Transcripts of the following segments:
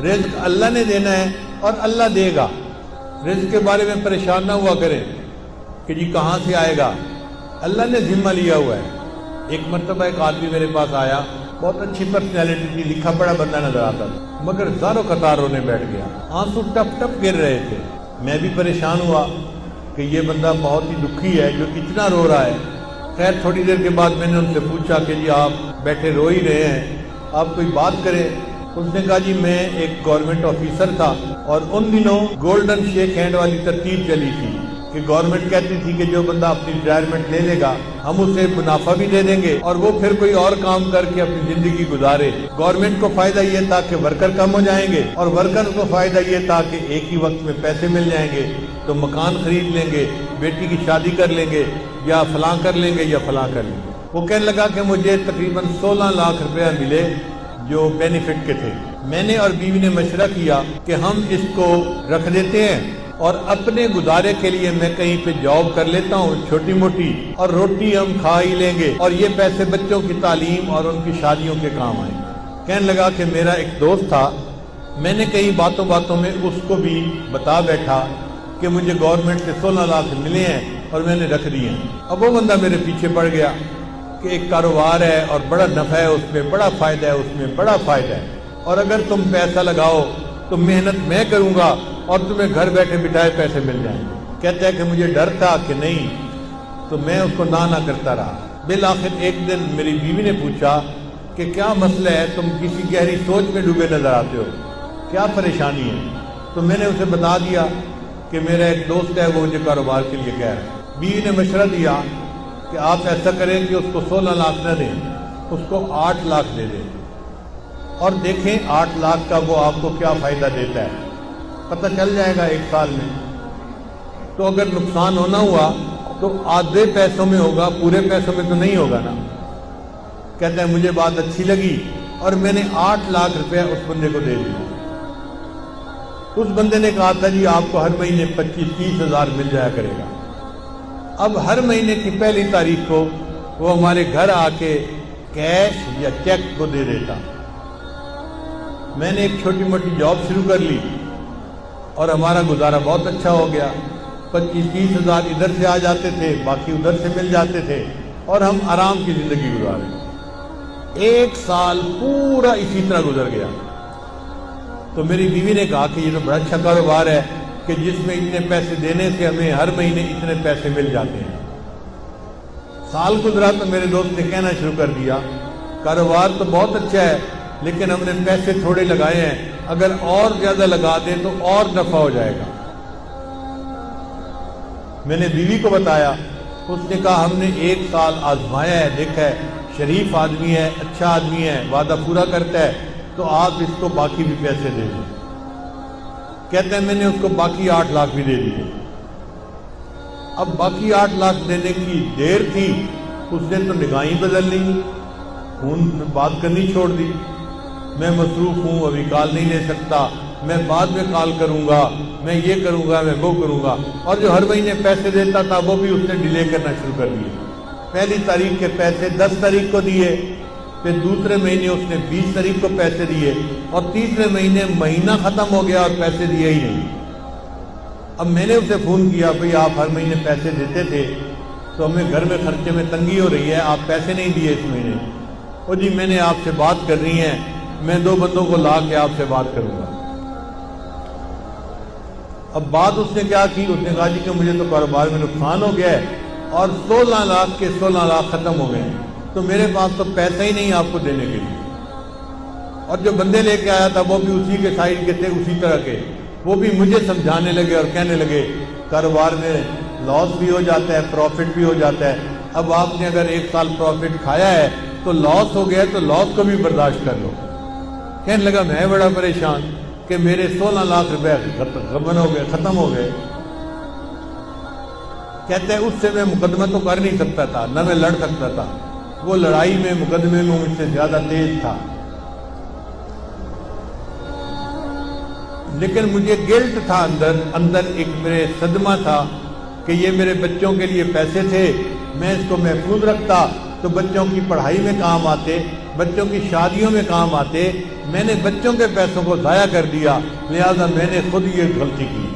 رزق اللہ نے دینا ہے اور اللہ دے گا. رزق کے بارے میں پریشان نہ ہوا کریں کہ جی کہاں سے آئے گا. اللہ نے ذمہ لیا ہوا ہے. ایک مرتبہ ایک آدمی میرے پاس آیا, بہت اچھی پرسنالٹی تھی, لکھا پڑھا بندہ نظر آتا تھا, مگر زاروں قطار رونے بیٹھ گیا, آنسو ٹپ ٹپ گر رہے تھے. میں بھی پریشان ہوا کہ یہ بندہ بہت ہی دکھی ہے جو اتنا رو رہا ہے. خیر تھوڑی دیر کے بعد میں نے ان سے پوچھا کہ جی آپ بیٹھے رو ہی رہے ہیں, آپ کوئی بات کریں. اس نے کہا جی میں ایک گورنمنٹ آفیسر تھا اور ان دنوں گولڈن شیک ہینڈ والی ترتیب چلی تھی کہ گورنمنٹ کہتی تھی کہ جو بندہ اپنی ریٹائرمنٹ لے لے گا ہم اسے منافع بھی دے دیں گے اور وہ پھر کوئی اور کام کر کے اپنی زندگی گزارے. گورنمنٹ کو فائدہ یہ تھا کہ ورکر کم ہو جائیں گے اور ورکر کو فائدہ یہ تھا کہ ایک ہی وقت میں پیسے مل جائیں گے تو مکان خرید لیں گے, بیٹی کی شادی کر لیں گے, یا فلاں کر لیں گے یا فلاں کر لیں گے. وہ کہنے لگا کہ مجھے تقریباً 16 لاکھ روپیہ ملے جو بینیفٹ کے تھے. میں نے اور بیوی نے مشورہ کیا کہ ہم اس کو رکھ دیتے ہیں اور اپنے گزارے کے لیے میں کہیں پہ جاب کر لیتا ہوں چھوٹی موٹی, اور روٹی ہم کھا ہی لیں گے اور یہ پیسے بچوں کی تعلیم اور ان کی شادیوں کے کام آئیں. کہنے لگا کہ میرا ایک دوست تھا, میں نے کئی باتوں باتوں میں اس کو بھی بتا بیٹھا کہ مجھے گورنمنٹ سے 16 لاکھ ملے ہیں اور میں نے رکھ دیے ہیں. اب وہ بندہ میرے پیچھے پڑ گیا کہ ایک کاروبار ہے اور بڑا نفع ہے اس میں, بڑا فائدہ ہے اس میں, بڑا فائدہ ہے, اور اگر تم پیسہ لگاؤ تو محنت میں کروں گا اور تمہیں گھر بیٹھے بٹھائے پیسے مل جائیں گے. کہتا ہے کہ مجھے ڈر تھا کہ نہیں, تو میں اس کو نہ کرتا رہا. بالآخر ایک دن میری بیوی نے پوچھا کہ کیا مسئلہ ہے, تم کسی گہری سوچ میں ڈوبے نظر آتے ہو, کیا پریشانی ہے؟ تو میں نے اسے بتا دیا کہ میرا ایک دوست ہے وہ مجھے کاروبار کے لیے کہہ رہا ہے. بیوی نے مشورہ دیا کہ آپ ایسا کریں کہ اس کو 16 لاکھ نہ دیں, اس کو 8 لاکھ دے دیں اور دیکھیں 8 لاکھ کا وہ آپ کو کیا فائدہ دیتا ہے, پتہ چل جائے گا 1 سال میں. تو اگر نقصان ہونا ہوا تو آدھے پیسوں میں ہوگا, پورے پیسوں میں تو نہیں ہوگا نا. کہتا ہے مجھے بات اچھی لگی اور میں نے 8 لاکھ روپے اس بندے کو دے دیا. اس بندے نے کہا تھا جی آپ کو ہر مہینے 25-30 ہزار مل جایا کرے گا. اب ہر مہینے کی پہلی تاریخ کو وہ ہمارے گھر آ کے کیش یا چیک کو دے دیتا. میں نے ایک چھوٹی موٹی جاب شروع کر لی اور ہمارا گزارا بہت اچھا ہو گیا. 25-30 ہزار ادھر سے آ جاتے تھے, باقی ادھر سے مل جاتے تھے اور ہم آرام کی زندگی گزارے. 1 سال پورا اسی طرح گزر گیا. تو میری بیوی نے کہا کہ یہ تو بڑا اچھا کاروبار ہے کہ جس میں اتنے پیسے دینے سے ہمیں ہر مہینے اتنے پیسے مل جاتے ہیں. سال گزرا تو میرے دوست نے کہنا شروع کر دیا کاروبار تو بہت اچھا ہے لیکن ہم نے پیسے تھوڑے لگائے ہیں, اگر اور زیادہ لگا دیں تو اور نفع ہو جائے گا. میں نے بیوی کو بتایا, اس نے کہا ہم نے 1 سال آزمایا ہے, دیکھا ہے شریف آدمی ہے, اچھا آدمی ہے, وعدہ پورا کرتا ہے, تو آپ اس کو باقی بھی پیسے دے دیں. کہتے ہیں میں نے اس کو باقی 8 لاکھ بھی دے دیے. اب باقی 8 لاکھ دینے کی دیر تھی, اس نے تو نگاہیں بدل لی, فون میں بات کرنی چھوڑ دی. میں مصروف ہوں, ابھی کال نہیں لے سکتا, میں بعد میں کال کروں گا, میں یہ کروں گا, میں وہ کروں گا. اور جو ہر مہینے پیسے دیتا تھا وہ بھی اس نے ڈیلے کرنا شروع کر دیے. پہلی تاریخ کے پیسے 10 تاریخ کو دیے, پھر دوسرے مہینے اس نے 20 تاریخ کو پیسے دیے, اور تیسرے مہینے مہینہ ختم ہو گیا اور پیسے دیے ہی نہیں. اب میں نے اسے فون کیا, بھئی آپ ہر مہینے پیسے دیتے تھے تو ہمیں گھر میں خرچے میں تنگی ہو رہی ہے, آپ پیسے نہیں دیے اس مہینے. او جی میں نے آپ سے بات کرنی ہے, میں 2 بندوں کو لا کے آپ سے بات کروں گا. اب بات اس نے کیا کی, اس نے کہا جی کہ مجھے تو کاروبار میں نقصان ہو گیا ہے اور 16 لاکھ کے 16 لاکھ ختم ہو گئے ہیں, تو میرے پاس تو پیسہ ہی نہیں آپ کو دینے کے لیے. اور جو بندے لے کے آیا تھا وہ بھی اسی کے سائڈ کے تھے, اسی طرح کے. وہ بھی مجھے سمجھانے لگے اور کہنے لگے کاروبار میں لاس بھی ہو جاتا ہے, پروفٹ بھی ہو جاتا ہے. اب آپ نے اگر 1 سال پروفٹ کھایا ہے تو لاس ہو گیا تو لاس کو بھی برداشت کر لو. کہنے لگا میں بڑا پریشان کہ میرے 16 لاکھ روپے ختم ہو گئے. کہتے ہیں اس سے میں مقدمہ تو کر نہیں سکتا تھا, نہ میں لڑ سکتا تھا, وہ لڑائی میں مقدمے میں مجھ سے زیادہ تیز تھا. لیکن مجھے گلٹ تھا اندر ایک میرے صدمہ تھا کہ یہ میرے بچوں کے لیے پیسے تھے, میں اس کو محفوظ رکھتا تو بچوں کی پڑھائی میں کام آتے, بچوں کی شادیوں میں کام آتے، میں نے بچوں کے پیسوں کو ضائع کر دیا، لہذا میں نے خود یہ غلطی کی۔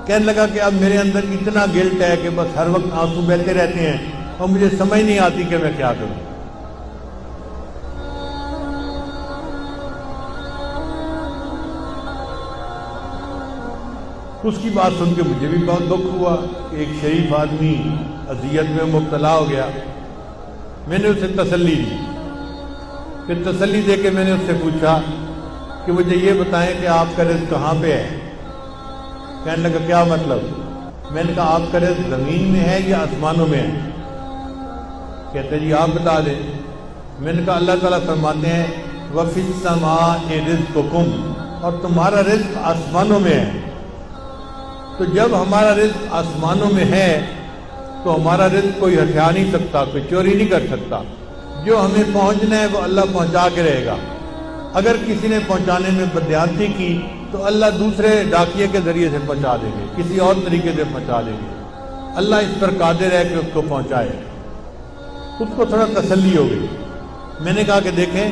کہنے لگا کہ اب میرے اندر اتنا گلٹ ہے کہ بس ہر وقت آنسو بہتے رہتے ہیں اور مجھے سمجھ نہیں آتی کہ میں کیا کروں۔ اس کی بات سن کے مجھے بھی بہت دکھ ہوا کہ ایک شریف آدمی اذیت میں مبتلا ہو گیا۔ میں نے اسے تسلی دی، پھر تسلی دے کے میں نے اس سے پوچھا کہ مجھے یہ بتائیں کہ آپ کا رزق کہاں پہ ہے؟ کہنے لگا کیا مطلب؟ میں نے کہا آپ کا رزق زمین میں ہے یا آسمانوں میں ہے؟ کہتے جی آپ بتا دیں۔ میں نے کہا اللہ تعالیٰ فرماتے ہیں وَفِي السَّمَاءِ رِزْقُكُمْ، اور تمہارا رزق آسمانوں میں ہے۔ تو جب ہمارا رزق آسمانوں میں ہے تو ہمارا رزق کوئی ہٹھا نہیں سکتا، کوئی چوری نہیں کر سکتا۔ جو ہمیں پہنچنا ہے وہ اللہ پہنچا کے رہے گا۔ اگر کسی نے پہنچانے میں بددیانتی کی تو اللہ دوسرے ڈاکیے کے ذریعے سے پہنچا دیں گے، کسی اور طریقے سے پہنچا دیں گے۔ اللہ اس پر قادر ہے کہ اس کو پہنچائے۔ اس کو تھوڑا تسلی ہو گئی۔ میں نے کہا کہ دیکھیں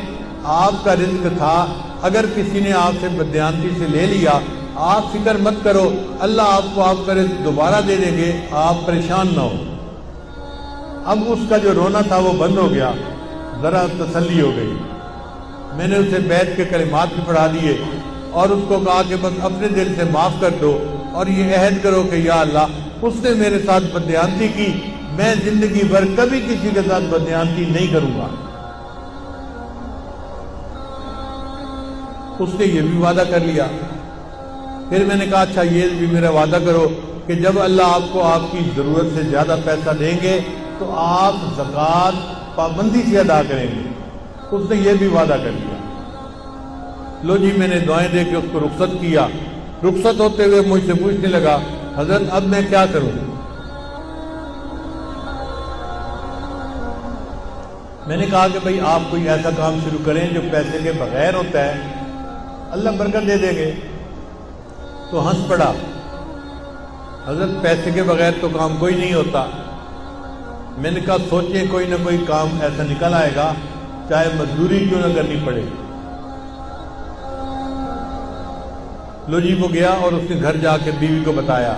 آپ کا رزق تھا، اگر کسی نے آپ سے بددیانتی سے لے لیا آپ فکر مت کرو، اللہ آپ کو آپ کا رزق دوبارہ دے دیں گے، آپ پریشان نہ ہو۔ اب اس کا جو رونا تھا وہ بند ہو گیا، ذرا تسلی ہو گئی۔ میں نے اسے بیت کے کلمات بھی پڑھا دیے اور اس کو کہا کہ بس اپنے دل سے معاف کر دو اور یہ عہد کرو کہ یا اللہ اس نے میرے ساتھ بددیانتی کی، میں زندگی بھر کبھی کسی کے ساتھ بددیانتی نہیں کروں گا۔ اس نے یہ بھی وعدہ کر لیا۔ پھر میں نے کہا اچھا یہ بھی میرا وعدہ کرو کہ جب اللہ آپ کو آپ کی ضرورت سے زیادہ پیسہ دیں گے تو آپ زکوٰۃ پابندی سے ادا کریں گے۔ اس نے یہ بھی وعدہ کر لیا۔ لو جی میں نے دعائیں دے کے اس کو رخصت کیا۔ رخصت ہوتے ہوئے مجھ سے پوچھنے لگا حضرت اب میں کیا کروں؟ میں نے کہا کہ بھئی آپ کوئی ایسا کام شروع کریں جو پیسے کے بغیر ہوتا ہے، اللہ برکت دے دیں گے۔ تو ہنس پڑا، حضرت پیسے کے بغیر تو کام کوئی نہیں ہوتا۔ میں نے کہا سوچیں کوئی نہ کوئی کام ایسا نکل آئے گا، چاہے مزدوری کیوں نہ کرنی پڑے۔ لو جی وہ گیا اور اس نے گھر جا کے بیوی کو بتایا۔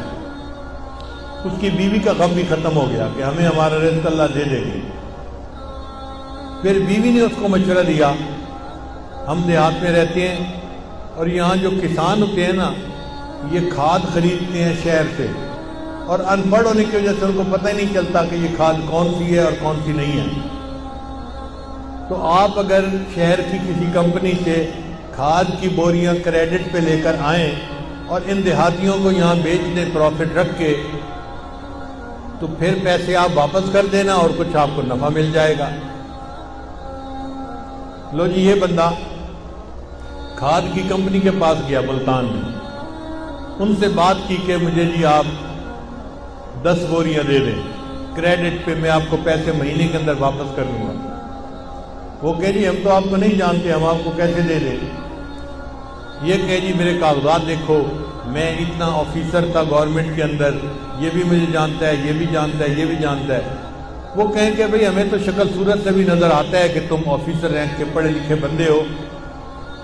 اس کی بیوی کا غم بھی ختم ہو گیا کہ ہمیں ہمارا رزق اللہ دے دے گی۔ پھر بیوی نے اس کو مشورہ دیا، ہم دیہات میں رہتے ہیں اور یہاں جو کسان ہوتے ہیں نا یہ کھاد خریدتے ہیں شہر سے، اور ان پڑھ ہونے کی وجہ سے ان کو پتہ ہی نہیں چلتا کہ یہ کھاد کون سی ہے اور کون سی نہیں ہے۔ تو آپ اگر شہر کی کسی کمپنی سے کھاد کی بوریاں کریڈٹ پہ لے کر آئیں اور ان دیہاتیوں کو یہاں بیچ دیں پروفٹ رکھ کے، تو پھر پیسے آپ واپس کر دینا اور کچھ آپ کو نفع مل جائے گا۔ لو جی یہ بندہ کھاد کی کمپنی کے پاس گیا ملتان میں، ان سے بات کی کہ مجھے جی آپ 10 بوریاں دے دیں کریڈٹ پہ، میں آپ کو پیسے مہینے کے اندر واپس کر دوں گا۔ وہ کہہ جی ہم تو آپ کو نہیں جانتے، ہم آپ کو کیسے دے دیں؟ یہ کہہ جی میرے کاغذات دیکھو، میں اتنا آفیسر تھا گورنمنٹ کے اندر، یہ بھی مجھے جانتا ہے، یہ بھی جانتا ہے، یہ بھی جانتا ہے۔ وہ کہیں کہ بھئی ہمیں تو شکل صورت سے بھی نظر آتا ہے کہ تم آفیسر رینک کے پڑھے لکھے بندے ہو،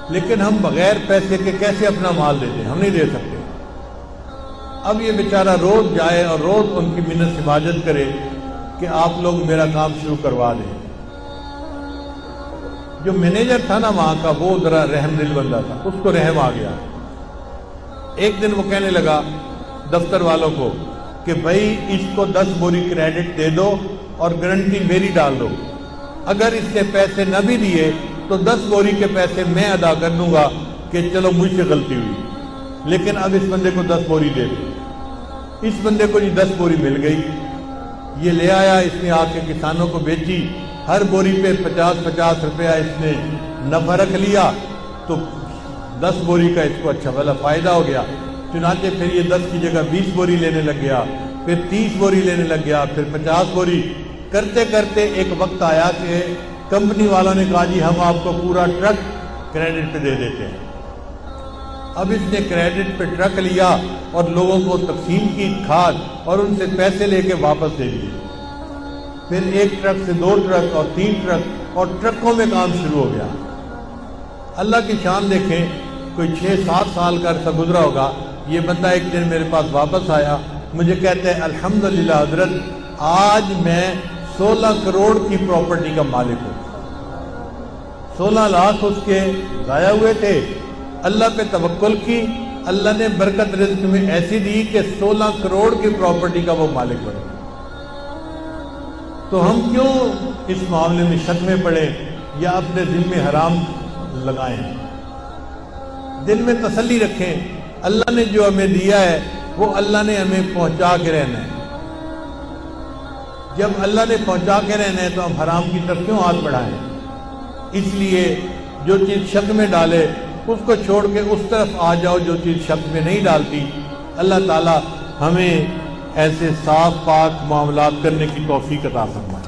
لیکن ہم بغیر پیسے کے کیسے اپنا مال دے دیں؟ ہم نہیں دے سکتے۔ اب یہ بیچارہ روز جائے اور روز ان کی منت سماجت کرے کہ آپ لوگ میرا کام شروع کروا دیں۔ جو مینیجر تھا نا وہاں کا وہ ذرا رحم دل بندہ تھا، اس کو رحم آ گیا۔ ایک دن وہ کہنے لگا دفتر والوں کو کہ بھائی اس کو 10 بوری کریڈٹ دے دو اور گارنٹی میری ڈال دو، اگر اس نے پیسے نہ بھی دیے تو 10 بوری کے پیسے میں ادا کر دوں گا کہ چلو مجھ سے غلطی ہوئی، لیکن اب اس بندے کو 10 بوری دے دو۔ اس بندے کو 10 بوری مل گئی، یہ لے آیا، اس نے آ کے کسانوں کو بیچی، ہر بوری پہ 50-50 روپیہ اس نے نفع رکھ لیا، تو 10 بوری کا اس کو اچھا والا فائدہ ہو گیا۔ چنانچہ پھر یہ 10 کی جگہ 20 بوری لینے لگ گیا، پھر 30 بوری لینے لگ گیا، پھر 50 بوری کرتے کرتے ایک وقت آیا کہ کمپنی والوں نے کہا جی ہم آپ کو پورا ٹرک کریڈٹ پہ دے دیتے ہیں۔ اب اس نے کریڈٹ پہ ٹرک لیا اور لوگوں کو تقسیم کی کھاد اور ان سے پیسے لے کے واپس دے دیے۔ پھر 1 ٹرک سے 2 ٹرک اور 3 ٹرک اور ٹرکوں میں کام شروع ہو گیا۔ اللہ کی شان دیکھیں، کوئی 6-7 سال کا عرصہ گزرا ہوگا، یہ بندہ ایک دن میرے پاس واپس آیا، مجھے کہتے ہیں الحمدللہ حضرت آج میں 16 کروڑ کی پراپرٹی کا مالک ہوں۔ 16 لاکھ اس کے ضائع ہوئے تھے، اللہ پہ توکل کی، اللہ نے برکت رزق میں ایسی دی کہ 16 کروڑ کی پراپرٹی کا وہ مالک بنے۔ تو ہم کیوں اس معاملے میں شک میں پڑے یا اپنے دل میں حرام لگائیں؟ دل میں تسلی رکھیں، اللہ نے جو ہمیں دیا ہے وہ اللہ نے ہمیں پہنچا کے رہنا ہے۔ جب اللہ نے پہنچا کے رہنا ہے تو ہم حرام کی طرف کیوں ہاتھ بڑھائیں؟ اس لیے جو چیز شک میں ڈالے اس کو چھوڑ کے اس طرف آ جاؤ جو چیز شک میں نہیں ڈالتی۔ اللہ تعالی ہمیں ایسے صاف پاک معاملات کرنے کی توفیق عطا فرمائے۔